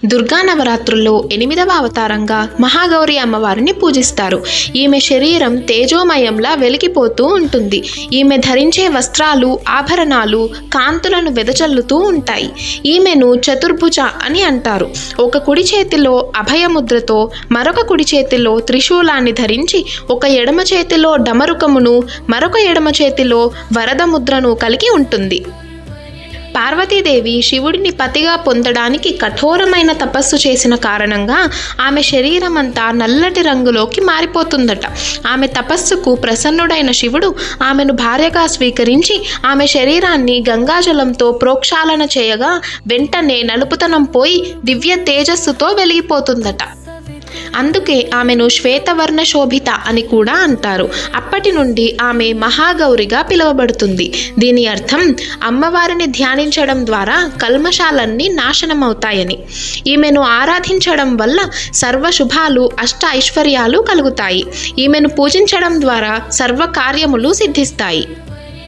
దుర్గా నవరాత్రుల్లో 8వ అవతారంగా మహాగౌరి అమ్మవారిని పూజిస్తారు. ఈమె శరీరం తేజోమయంలా వెలిగిపోతూ ఉంటుంది. ఈమె ధరించే వస్త్రాలు, ఆభరణాలు కాంతులను వెదజల్లుతూ ఉంటాయి. ఈమెను చతుర్భుజ అని అంటారు. ఒక కుడి చేతిలో అభయముద్రతో, మరొక కుడి చేతిలో త్రిశూలాన్ని ధరించి, ఒక ఎడమ చేతిలో డమరుకమును, మరొక ఎడమ చేతిలో వరద ముద్రను కలిగి ఉంటుంది. పార్వతీదేవి శివుడిని పతిగా పొందడానికి కఠోరమైన తపస్సు చేసిన కారణంగా ఆమె శరీరం అంతా నల్లటి రంగులోకి మారిపోతుందట. ఆమె తపస్సుకు ప్రసన్నుడైన శివుడు ఆమెను భార్యగా స్వీకరించి ఆమె శరీరాన్ని గంగాజలంతో ప్రోక్షాళన చేయగా వెంటనే నలుపుతనం పోయి దివ్య తేజస్సుతో వెలిగిపోతుందట. అందుకే ఆమెను శ్వేతవర్ణ శోభిత అని కూడా అంటారు. అప్పటి నుండి ఆమె మహాగౌరిగా పిలువబడుతుంది. దీని అర్థం అమ్మవారిని ధ్యానించడం ద్వారా కల్మషాలన్నీ నాశనమవుతాయని. ఈమెను ఆరాధించడం వల్ల సర్వశుభాలు, అష్ట ఐశ్వర్యాలు కలుగుతాయి. ఈమెను పూజించడం ద్వారా సర్వ కార్యములు సిద్ధిస్తాయి.